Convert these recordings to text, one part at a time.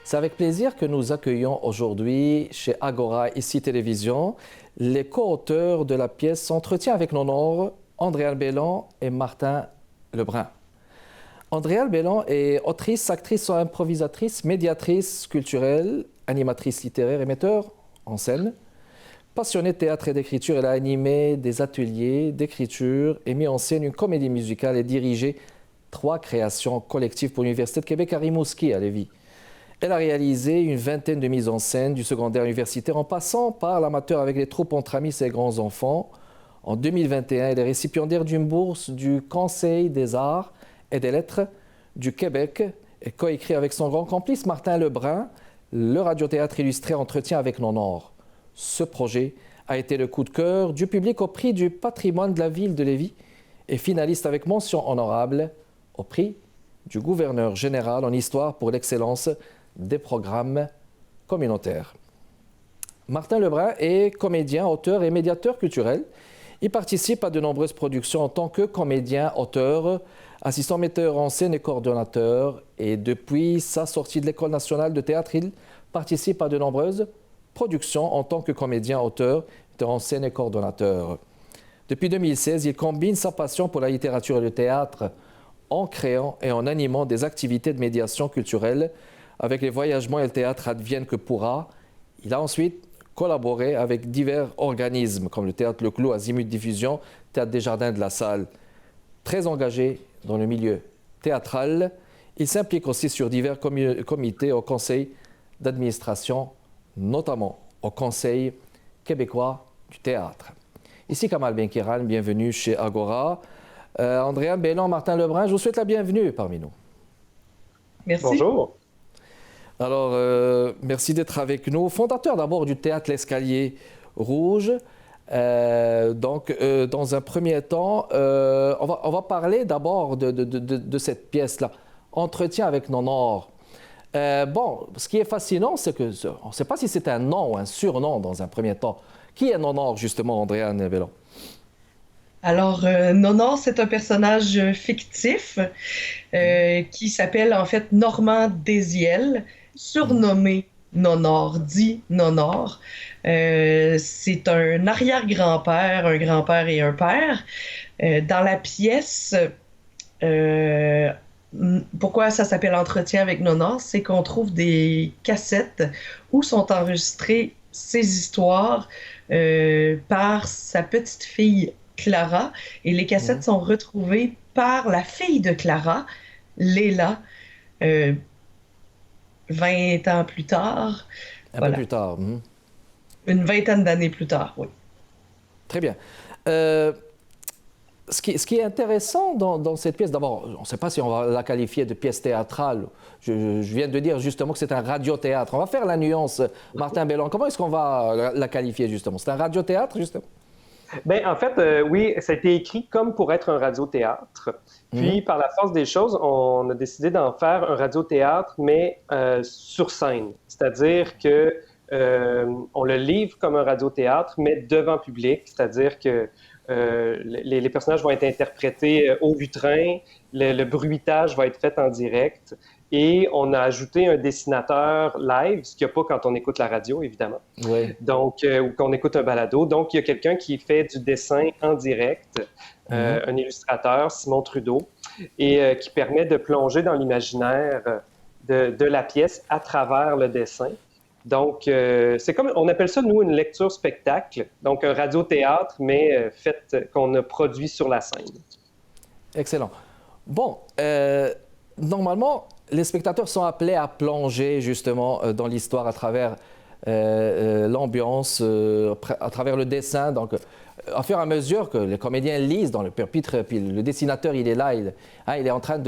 C'est avec plaisir que nous accueillons aujourd'hui chez Agora, ici Télévision, les co-auteurs de la pièce Entretien avec Nonore, Andréane Belland et Martin Lebrun. Andréane Belland est autrice, actrice, improvisatrice, médiatrice culturelle, animatrice littéraire et metteur en scène. Passionnée de théâtre et d'écriture, elle a animé des ateliers d'écriture et mis en scène une comédie musicale et dirigé 3 créations collectives pour l'Université de Québec à Rimouski, à Lévis. Elle a réalisé une vingtaine de mises en scène du secondaire universitaire en passant par l'amateur avec les troupes entre amis et grands-enfants. En 2021, elle est récipiendaire d'une bourse du Conseil des arts et des lettres du Québec et coécrit avec son grand complice Martin Lebrun le radiothéâtre illustré Entretien avec Nonore. Ce projet a été le coup de cœur du public au prix du patrimoine de la ville de Lévis et finaliste avec mention honorable au prix du gouverneur général en histoire pour l'excellence des programmes communautaires. Martin Lebrun est comédien, auteur et médiateur culturel. Il participe à de nombreuses productions en tant que comédien, auteur, assistant metteur en scène et coordonnateur. Et depuis sa sortie de l'École nationale de théâtre, il participe à de nombreuses productions en tant que comédien, auteur, metteur en scène et coordonnateur. Depuis 2016, il combine sa passion pour la littérature et le théâtre en créant et en animant des activités de médiation culturelle avec les voyagements et le théâtre advienne que pourra. Il a ensuite collaboré avec divers organismes comme le Théâtre Le Clou, Azimut Diffusion, Théâtre des Jardins de la Salle. Très engagé dans le milieu théâtral, il s'implique aussi sur divers comités au conseil d'administration, notamment au Conseil québécois du théâtre. Ici Kamal Benkiran, bienvenue chez Agora. Andréane Belland, Martin Lebrun, je vous souhaite la bienvenue parmi nous. Merci. Bonjour. Alors, merci d'être avec nous. Fondateur d'abord du Théâtre L'Escalier Rouge. Dans un premier temps, on va parler d'abord de cette pièce-là, Entretien avec Nonore. Ce qui est fascinant, c'est qu'on ne sait pas si c'est un nom ou un surnom dans un premier temps. Qui est Nonore, justement, Andréane Belland? Alors, Nonore, c'est un personnage fictif qui s'appelle en fait Normand Désiel, surnommé Nonore, dit Nonore. C'est un arrière-grand-père, un grand-père et un père. Dans la pièce, pourquoi ça s'appelle Entretien avec Nonore, c'est qu'on trouve des cassettes où sont enregistrées ces histoires par sa petite fille Clara, et les cassettes sont retrouvées par la fille de Clara, Léla, 20 ans plus tard. Un peu plus tard. Une vingtaine d'années plus tard, oui. Très bien. Ce qui est intéressant dans cette pièce, d'abord, on ne sait pas si on va la qualifier de pièce théâtrale. Je viens de dire justement que c'est un radiothéâtre. On va faire la nuance, Martin Belland. Comment est-ce qu'on va la qualifier justement? C'est un radiothéâtre justement? En fait, oui, ça a été écrit comme pour être un radiothéâtre. Puis, par la force des choses, on a décidé d'en faire un radiothéâtre, mais sur scène. C'est-à-dire que on le livre comme un radiothéâtre, mais devant public. C'est-à-dire que les personnages vont être interprétés au lutrin, le bruitage va être fait en direct. Et on a ajouté un dessinateur live, ce qu'il n'y a pas quand on écoute la radio, évidemment. Oui. Donc, ou qu'on écoute un balado. Donc, il y a quelqu'un qui fait du dessin en direct, un illustrateur, Simon Trudeau, et qui permet de plonger dans l'imaginaire de la pièce à travers le dessin. Donc, c'est comme, on appelle ça, nous, une lecture spectacle. Donc, un radiothéâtre, mais qu'on a produit sur la scène. Excellent. Bon, normalement, les spectateurs sont appelés à plonger justement dans l'histoire à travers l'ambiance, à travers le dessin. Donc, à fur et à mesure que les comédiens lisent dans le pupitre, puis le dessinateur, il est là, il est en train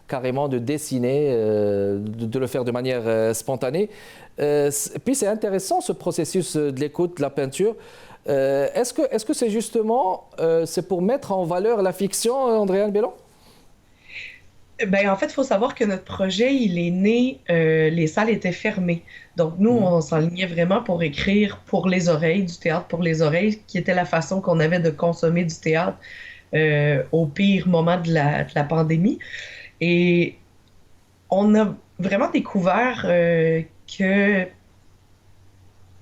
carrément de dessiner, de le faire de manière spontanée. Puis c'est intéressant ce processus de l'écoute, de la peinture. Est-ce que c'est justement c'est pour mettre en valeur la fiction, Andréane Belland? En fait, il faut savoir que notre projet, il est né, les salles étaient fermées. Donc, nous, on s'enlignait vraiment pour écrire pour les oreilles, du théâtre pour les oreilles, qui était la façon qu'on avait de consommer du théâtre au pire moment de la pandémie. Et on a vraiment découvert que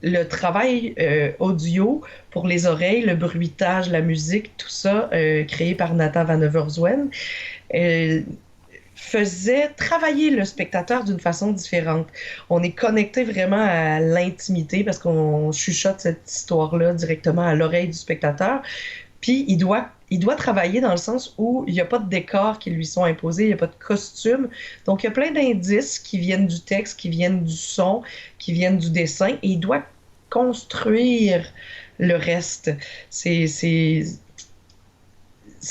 le travail audio pour les oreilles, le bruitage, la musique, tout ça, créé par Nathan Van Everswen, faisait travailler le spectateur d'une façon différente. On est connecté vraiment à l'intimité parce qu'on chuchote cette histoire-là directement à l'oreille du spectateur. Puis il doit travailler dans le sens où il n'y a pas de décors qui lui sont imposés, il n'y a pas de costume. Donc il y a plein d'indices qui viennent du texte, qui viennent du son, qui viennent du dessin, et il doit construire le reste. C'est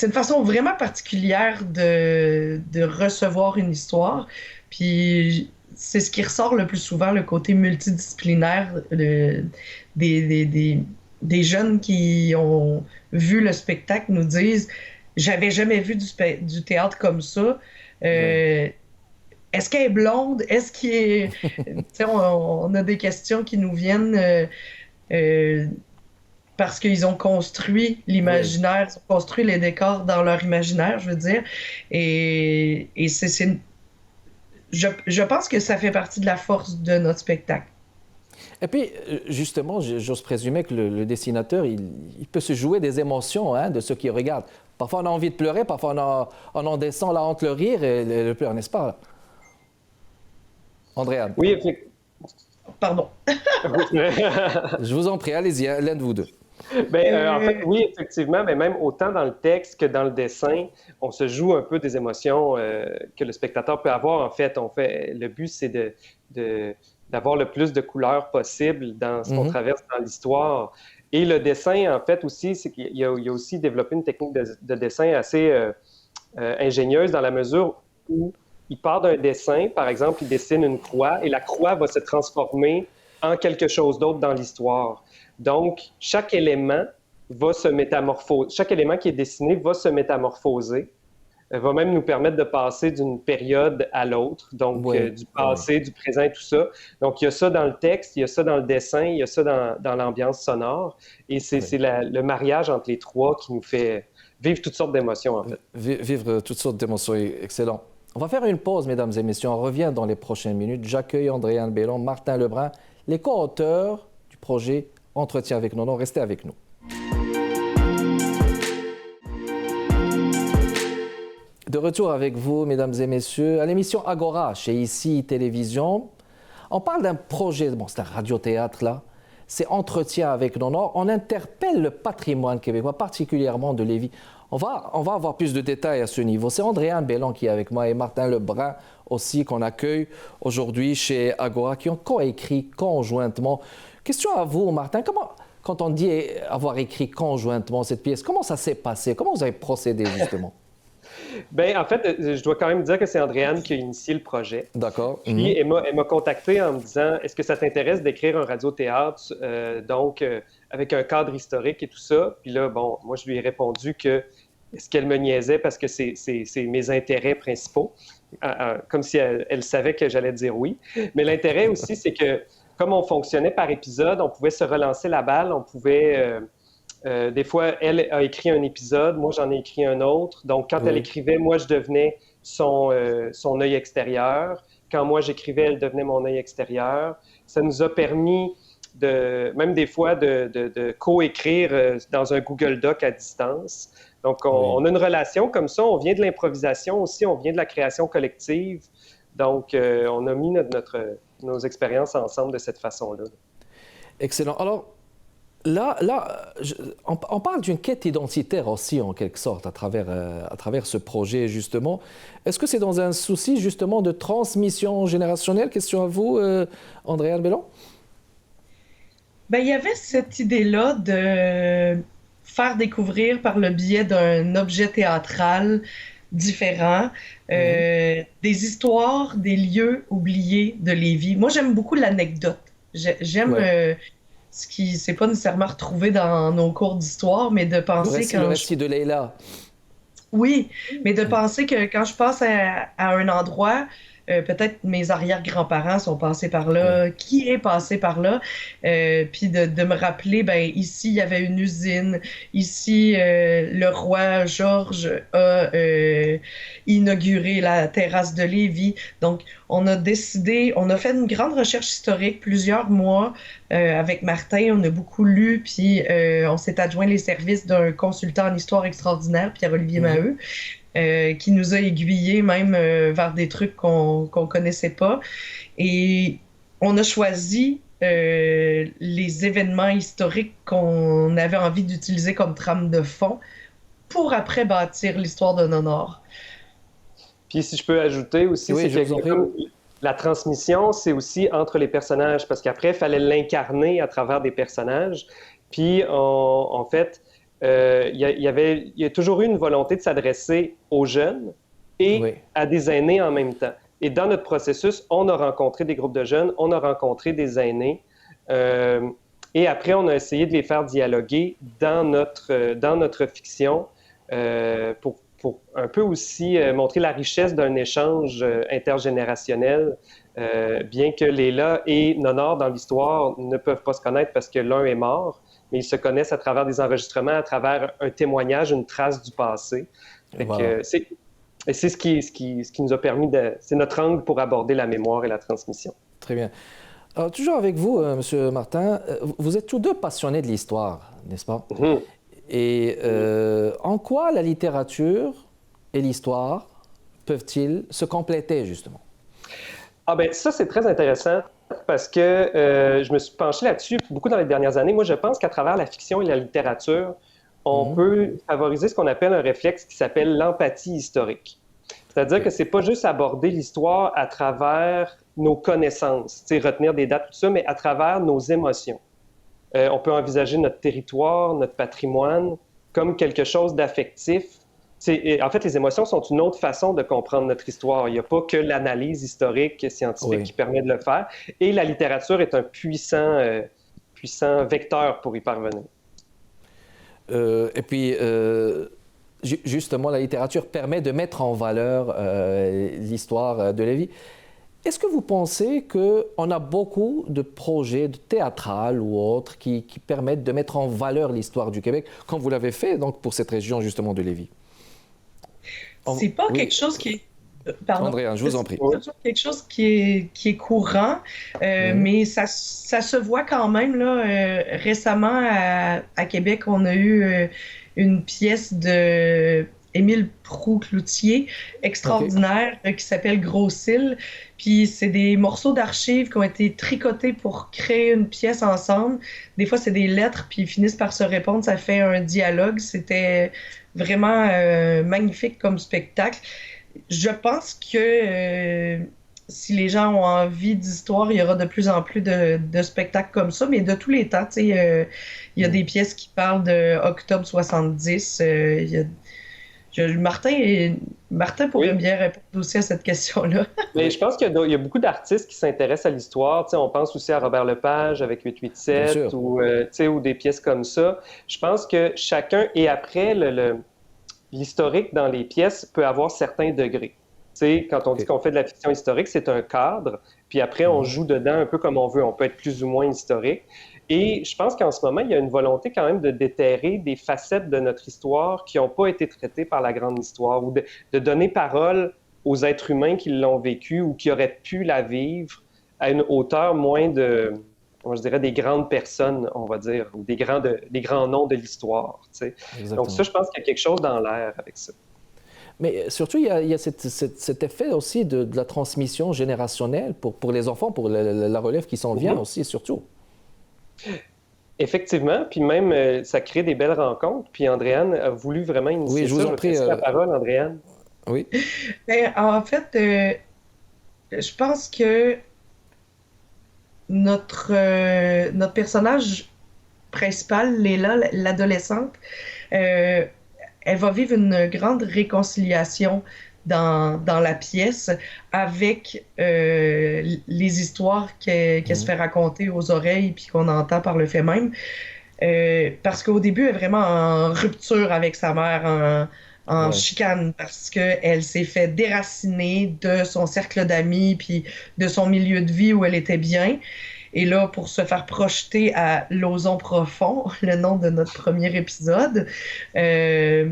une façon vraiment particulière de recevoir une histoire. Puis c'est ce qui ressort le plus souvent, le côté multidisciplinaire des jeunes qui ont vu le spectacle nous disent « J'avais jamais vu du théâtre comme ça. Est-ce qu'elle est blonde? Est-ce qu'il est... » on a des questions qui nous viennent... parce qu'ils ont construit l'imaginaire, ils ont construit les décors dans leur imaginaire, je veux dire. Et je pense que ça fait partie de la force de notre spectacle. Et puis, justement, j'ose présumer que le dessinateur, il peut se jouer des émotions de ceux qui regardent. Parfois, on a envie de pleurer, parfois, on en descend là entre le rire et le pleur, n'est-ce pas? Andréane. Oui, effectivement. Pardon. Je vous en prie, allez-y, l'un de vous deux. En fait, oui, effectivement, mais même autant dans le texte que dans le dessin, on se joue un peu des émotions que le spectateur peut avoir. En fait, le but, c'est d'avoir le plus de couleurs possible dans ce qu'on traverse dans l'histoire. Et le dessin, en fait, aussi, c'est qu'il y a aussi développé une technique de dessin assez ingénieuse dans la mesure où il part d'un dessin, par exemple, il dessine une croix et la croix va se transformer en quelque chose d'autre dans l'histoire. Donc, chaque élément chaque élément qui est dessiné va se métamorphoser, va même nous permettre de passer d'une période à l'autre, donc du passé, du présent et tout ça. Donc, il y a ça dans le texte, il y a ça dans le dessin, il y a ça dans l'ambiance sonore, et c'est le mariage entre les trois qui nous fait vivre toutes sortes d'émotions, en fait. Vivre toutes sortes d'émotions, excellent. On va faire une pause, mesdames et messieurs, on revient dans les prochaines minutes. J'accueille Andréane Bellon, Martin Lebrun, les co-auteurs du projet Entretien avec Nono, restez avec nous. De retour avec vous, mesdames et messieurs, à l'émission Agora, chez ICI Télévision. On parle d'un projet, c'est un radiothéâtre là, c'est Entretien avec Nono. On interpelle le patrimoine québécois, particulièrement de Lévis. On va avoir plus de détails à ce niveau. C'est Andréane Bellon qui est avec moi et Martin Lebrun aussi qu'on accueille aujourd'hui chez Agora, qui ont coécrit conjointement. Question à vous, Martin. Quand on dit avoir écrit conjointement cette pièce, comment ça s'est passé? Comment vous avez procédé, justement? En fait, je dois quand même dire que c'est Andréane qui a initié le projet. D'accord. Puis elle m'a contacté en me disant « Est-ce que ça t'intéresse d'écrire un radiothéâtre avec un cadre historique et tout ça? » Puis là, moi, je lui ai répondu que est-ce qu'elle me niaisait parce que c'est mes intérêts principaux, comme si elle savait que j'allais dire oui. Mais l'intérêt aussi, c'est que comme on fonctionnait par épisode, on pouvait se relancer la balle, on pouvait... des fois, elle a écrit un épisode, moi j'en ai écrit un autre. Donc, quand elle écrivait, moi je devenais son œil extérieur. Quand moi j'écrivais, elle devenait mon œil extérieur. Ça nous a permis même des fois de co-écrire dans un Google Doc à distance. Donc, on a une relation comme ça. On vient de l'improvisation aussi, on vient de la création collective. Donc, on a mis nos expériences ensemble de cette façon-là. Excellent. Alors, là on parle d'une quête identitaire aussi, en quelque sorte, à travers ce projet, justement. Est-ce que c'est dans un souci, justement, de transmission générationnelle? Question à vous, Andréane Bellon. Il y avait cette idée-là de faire découvrir par le biais d'un objet théâtral différent des histoires, des lieux oubliés de Lévis. Moi, j'aime beaucoup l'anecdote. J'aime... ce qui c'est pas nécessairement retrouvé dans nos cours d'histoire, mais de penser le récit de Leila. Oui, mais de penser que quand je passe à un endroit, peut-être mes arrière-grands-parents sont passés par là, qui est passé par là, puis de me rappeler, ben ici, il y avait une usine, ici, le roi Georges a inauguré la terrasse de Lévis. Donc, on a fait une grande recherche historique, plusieurs mois, avec Martin, on a beaucoup lu, puis on s'est adjoint les services d'un consultant en histoire extraordinaire, Pierre-Olivier Maheu, qui nous a aiguillés même vers des trucs qu'on connaissait pas. Et on a choisi les événements historiques qu'on avait envie d'utiliser comme trame de fond pour après bâtir l'histoire de Nonor. Puis si je peux ajouter aussi, oui, c'est que la transmission, c'est aussi entre les personnages, parce qu'après, il fallait l'incarner à travers des personnages. Puis, en fait, il y a toujours eu une volonté de s'adresser aux jeunes et à des aînés en même temps. Et dans notre processus, on a rencontré des groupes de jeunes, on a rencontré des aînés. Et après, on a essayé de les faire dialoguer dans notre fiction pour un peu aussi montrer la richesse d'un échange intergénérationnel, bien que Léla et Nonor, dans l'histoire, ne peuvent pas se connaître parce que l'un est mort, mais ils se connaissent à travers des enregistrements, à travers un témoignage, une trace du passé. C'est ce qui nous a permis c'est notre angle pour aborder la mémoire et la transmission. Très bien. Alors, toujours avec vous, M. Martin, vous êtes tous deux passionnés de l'histoire, n'est-ce pas? Mm-hmm. Et en quoi la littérature et l'histoire peuvent-ils se compléter, justement? Ah ben ça, c'est très intéressant parce que je me suis penché là-dessus beaucoup dans les dernières années. Moi, je pense qu'à travers la fiction et la littérature, on peut favoriser ce qu'on appelle un réflexe qui s'appelle l'empathie historique. C'est-à-dire que c'est pas juste aborder l'histoire à travers nos connaissances, retenir des dates, tout ça, mais à travers nos émotions. On peut envisager notre territoire, notre patrimoine comme quelque chose d'affectif. En fait, les émotions sont une autre façon de comprendre notre histoire. Il n'y a pas que l'analyse historique, scientifique qui permet de le faire. Et la littérature est un puissant vecteur pour y parvenir. Et puis, justement, la littérature permet de mettre en valeur l'histoire de Lévis. Est-ce que vous pensez qu'on a beaucoup de projets théâtrales ou autres qui permettent de mettre en valeur l'histoire du Québec, comme vous l'avez fait donc, pour cette région justement de Lévis? C'est pas quelque chose qui est... Pardon. Andréane, je vous en prie. C'est quelque chose qui est courant, mais ça se voit quand même. Là, récemment, à Québec, on a eu une pièce de Émile Proulx-Cloutier extraordinaire qui s'appelle Gros-Cils. Puis c'est des morceaux d'archives qui ont été tricotés pour créer une pièce ensemble. Des fois, c'est des lettres, puis ils finissent par se répondre. Ça fait un dialogue. C'était vraiment magnifique comme spectacle. Je pense que si les gens ont envie d'histoire, il y aura de plus en plus de spectacles comme ça, mais de tous les temps. Il y a des pièces qui parlent de Octobre 70. Martin pourrait bien répondre aussi à cette question-là. Mais je pense qu'il y a beaucoup d'artistes qui s'intéressent à l'histoire. On pense aussi à Robert Lepage avec 887 ou des pièces comme ça. Je pense que chacun, et après, l'historique dans les pièces peut avoir certains degrés. Quand on dit qu'on fait de la fiction historique, c'est un cadre, puis après, on joue dedans un peu comme on veut. On peut être plus ou moins historique. Et je pense qu'en ce moment, il y a une volonté quand même de déterrer des facettes de notre histoire qui n'ont pas été traitées par la grande histoire, ou de donner parole aux êtres humains qui l'ont vécu ou qui auraient pu la vivre à une hauteur moins je dirais, des grandes personnes, on va dire, ou des grands noms de l'histoire. Donc ça, je pense qu'il y a quelque chose dans l'air avec ça. Mais surtout, il y a cet effet aussi de la transmission générationnelle pour les enfants, pour la relève qui s'en vient aussi, surtout. Effectivement, puis même, ça crée des belles rencontres. Puis Andréane a voulu vraiment initier je vous en prie, la parole, Andréane. Oui. En fait, je pense que notre personnage principal, Léla, l'adolescente, elle va vivre une grande réconciliation dans la pièce avec les histoires qu'elle se fait raconter aux oreilles puis qu'on entend par le fait même. Parce qu'au début, elle est vraiment en rupture avec sa mère, en Ouais. chicane parce qu'elle s'est fait déraciner de son cercle d'amis puis de son milieu de vie où elle était bien. Et là, pour se faire projeter à L'Ozon profond, le nom de notre premier épisode, euh,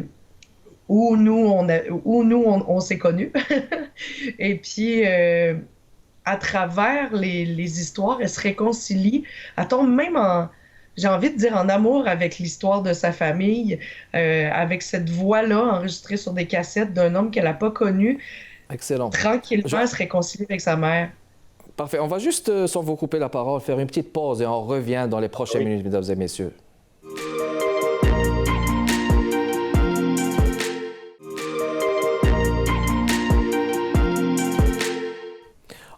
où nous, on s'est connus. Et puis, à travers les histoires, elle se réconcilie. Elle tombe même en, j'ai envie de dire, en amour avec l'histoire de sa famille, avec cette voix-là enregistrée sur des cassettes d'un homme qu'elle n'a pas connu. Excellent. Tranquillement, elle se réconcilie avec sa mère. Parfait. On va juste, sans vous couper la parole, faire une petite pause et on revient dans les prochaines minutes, mesdames et messieurs.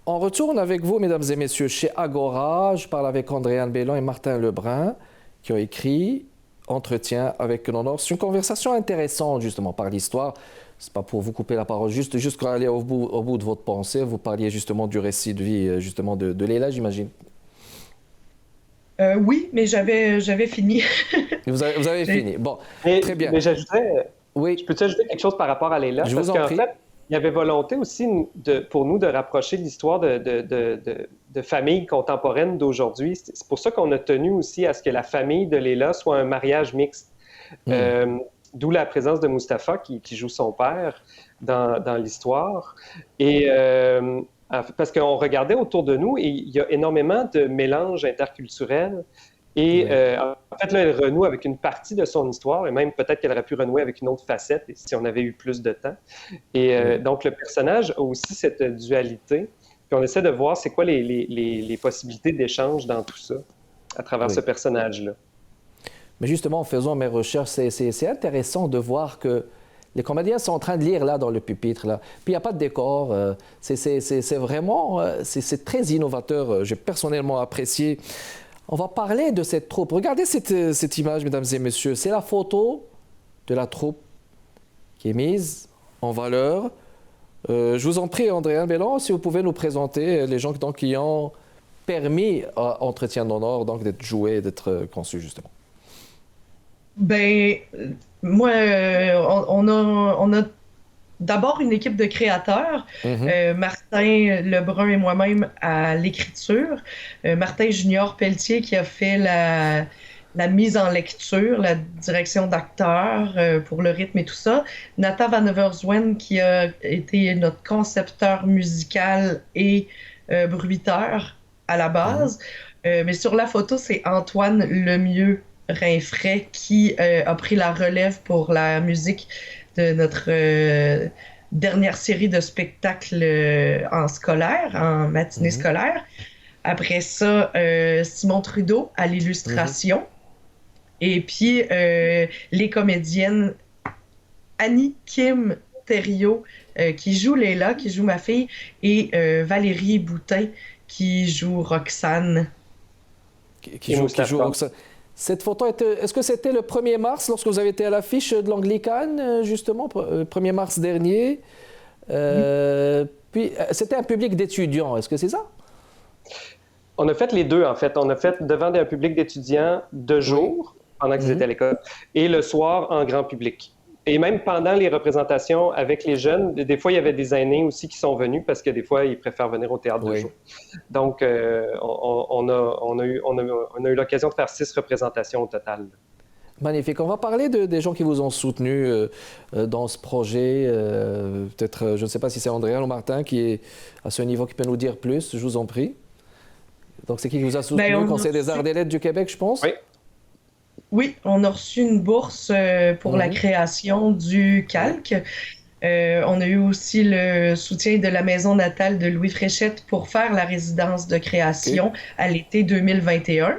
On retourne avec vous, mesdames et messieurs, chez Agora. Je parle avec Andréane Bellon et Martin Lebrun qui ont écrit Entretien avec Nonor. C'est une conversation intéressante, justement, par l'histoire. C'est pas pour vous couper la parole, juste pour aller au bout de votre pensée. Vous parliez justement du récit de vie, justement, de Léla, j'imagine. Oui, mais j'avais fini. Vous avez fini. Bon, très bien. Mais j'ajouterais, Oui, je peux-tu ajouter quelque chose par rapport à Léla? je Parce vous en qu'en prie. fait, il y avait volonté aussi pour nous de rapprocher l'histoire de famille contemporaine d'aujourd'hui. C'est pour ça qu'on a tenu aussi à ce que la famille de Léla soit un mariage mixte. D'où la présence de Mustapha qui joue son père dans l'histoire. Et parce qu'on regardait autour de nous et il y a énormément de mélanges interculturels. Et en fait, là, elle renoue avec une partie de son histoire et même peut-être qu'elle aurait pu renouer avec une autre facette si on avait eu plus de temps. Et donc, le personnage a aussi cette dualité. Puis on essaie de voir c'est quoi les possibilités d'échange dans tout ça à travers ce personnage-là. Mais justement, en faisant mes recherches, c'est intéressant de voir que les comédiens sont en train de lire là dans le pupitre. Là. Puis il n'y a pas de décor. C'est vraiment c'est très innovateur. J'ai personnellement apprécié. On va parler de cette troupe. Regardez cette image, mesdames et messieurs. C'est la photo de la troupe qui est mise en valeur. Je vous en prie, Andréane Bellon, si vous pouvez nous présenter les gens donc, qui ont permis à Entretien d'honneur d'être joué, d'être conçu, justement. Ben, moi, on a d'abord une équipe de créateurs, Martin Lebrun et moi-même à l'écriture, Martin Junior Pelletier qui a fait la mise en lecture, la direction d'acteurs pour le rythme et tout ça, Nathan Van Everswen qui a été notre concepteur musical et bruiteur à la base, mais sur la photo, c'est Antoine Lemieux Rinfret qui a pris la relève pour la musique de notre dernière série de spectacles en matinée scolaire. Après ça, Simon Trudeau à l'illustration. Et puis, les comédiennes Annie Kim Thériault qui joue Léla, qui joue ma fille, et Valérie Boutin qui joue Roxane. Qui joue Roxane. Cette photo, est-ce que c'était le 1er mars, lorsque vous avez été à l'affiche de l'Anglicane, justement, 1er mars dernier? Puis, c'était un public d'étudiants, est-ce que c'est ça? On a fait les deux, en fait. On a fait devant un public d'étudiants de jour, pendant qu'ils étaient à l'école, et le soir en grand public. Et même pendant les représentations avec les jeunes, des fois, il y avait des aînés aussi qui sont venus parce que des fois, ils préfèrent venir au théâtre de jour. Donc, on a eu l'occasion de faire 6 représentations au total. Magnifique. On va parler des gens qui vous ont soutenu dans ce projet. Peut-être, je ne sais pas si c'est Andréane ou Martin qui est à ce niveau, qui peut nous dire plus. Je vous en prie. Donc, c'est qui vous a soutenu? Le Conseil des arts et des lettres du Québec, je pense? Oui. Oui, on a reçu une bourse pour la création du calque. On a eu aussi le soutien de la maison natale de Louis Fréchette pour faire la résidence de création à l'été 2021.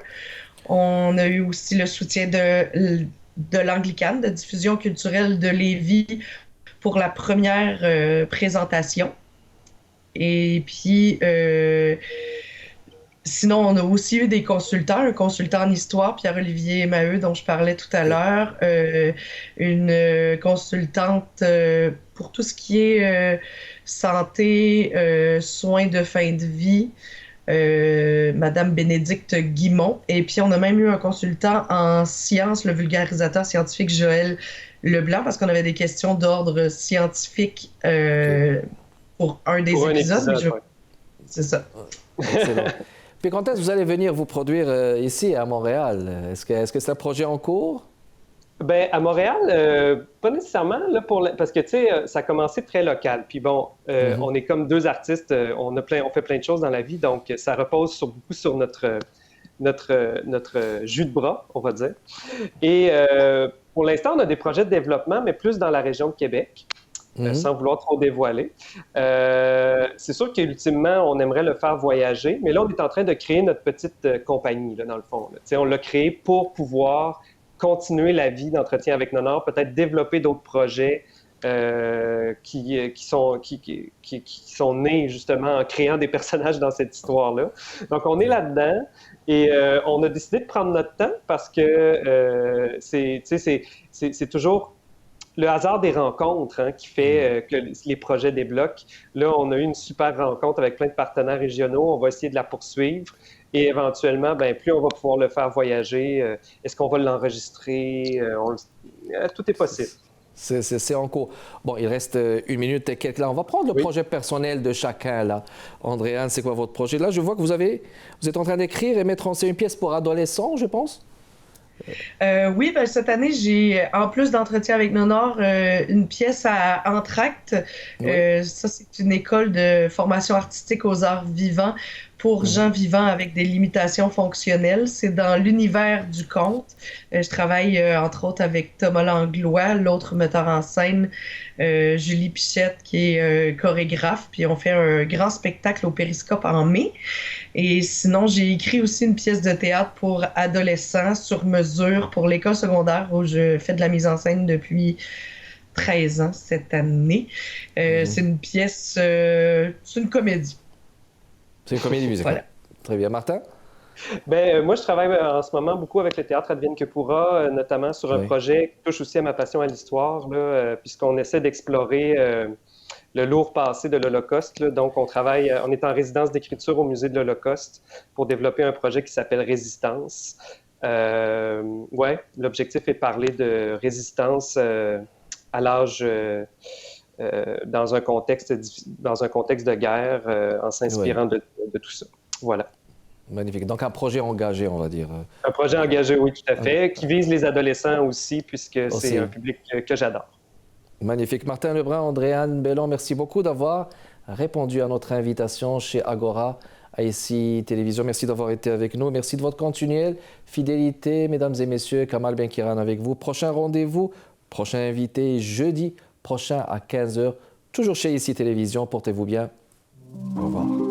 On a eu aussi le soutien de l'Anglicane, de diffusion culturelle de Lévis pour la première présentation. Et puis... sinon, on a aussi eu des consultants, un consultant en histoire, Pierre-Olivier Maheu, dont je parlais tout à l'heure, une consultante pour tout ce qui est santé, soins de fin de vie, Madame Bénédicte Guimont. Et puis, on a même eu un consultant en sciences, le vulgarisateur scientifique Joël Leblanc, parce qu'on avait des questions d'ordre scientifique pour un des épisodes. Ouais. C'est ça. Excellent. Puis quand est-ce que vous allez venir vous produire ici à Montréal? Est-ce que c'est un projet en cours? Ben à Montréal, pas nécessairement, là, parce que, tu sais, ça a commencé très local. Puis bon, on est comme deux artistes, on fait plein de choses dans la vie, donc ça repose beaucoup sur notre jus de bras, on va dire. Et pour l'instant, on a des projets de développement, mais plus dans la région de Québec. Sans vouloir trop dévoiler. C'est sûr qu'ultimement, on aimerait le faire voyager, mais là, on est en train de créer notre petite compagnie, là, dans le fond. On l'a créé pour pouvoir continuer la vie d'entretien avec Nonor, peut-être développer d'autres projets qui sont nés justement en créant des personnages dans cette histoire-là. Donc, on est là-dedans et on a décidé de prendre notre temps parce que c'est toujours le hasard des rencontres qui fait que les projets débloquent. Là, on a eu une super rencontre avec plein de partenaires régionaux. On va essayer de la poursuivre. Et éventuellement, plus on va pouvoir le faire voyager. Est-ce qu'on va l'enregistrer? Tout est possible. C'est en cours. Bon, il reste 1 minute et quelques là. On va prendre le projet personnel de chacun là. Andréane, c'est quoi votre projet? Là, je vois que vous êtes en train d'écrire et mettre en scène une pièce pour adolescents, je pense. Oui, cette année, j'ai, en plus d'entretien avec Nonor, une pièce à Entracte. Ça, c'est une école de formation artistique aux arts vivants pour gens vivants avec des limitations fonctionnelles. C'est dans l'univers du conte. Je travaille, entre autres, avec Thomas Langlois, l'autre metteur en scène, Julie Pichette, qui est chorégraphe. Puis on fait un grand spectacle au Périscope en mai. Et sinon, j'ai écrit aussi une pièce de théâtre pour adolescents sur mesure pour l'école secondaire où je fais de la mise en scène depuis 13 ans cette année. C'est une pièce, c'est une comédie. C'est une comédie musicale. Voilà. Très bien. Martin? Moi, je travaille en ce moment beaucoup avec le théâtre Advienne que pourra, notamment sur un projet qui touche aussi à ma passion à l'histoire, puisqu'on essaie d'explorer le lourd passé de l'Holocauste. Donc, on est en résidence d'écriture au Musée de l'Holocauste pour développer un projet qui s'appelle Résistance. L'objectif est de parler de résistance à l'âge... dans un contexte de guerre, en s'inspirant de tout ça. Voilà. Magnifique. Donc, un projet engagé, on va dire. Un projet engagé, oui, tout à fait, qui vise les adolescents aussi, puisque c'est un public que j'adore. Magnifique. Martin Lebrun, Andréane Bellon, merci beaucoup d'avoir répondu à notre invitation chez Agora, à ICI Télévision. Merci d'avoir été avec nous. Merci de votre continuelle fidélité, mesdames et messieurs. Kamal Benkiran avec vous. Prochain rendez-vous, prochain invité, jeudi prochain à 15h, toujours chez ICI Télévision. Portez-vous bien. Au revoir.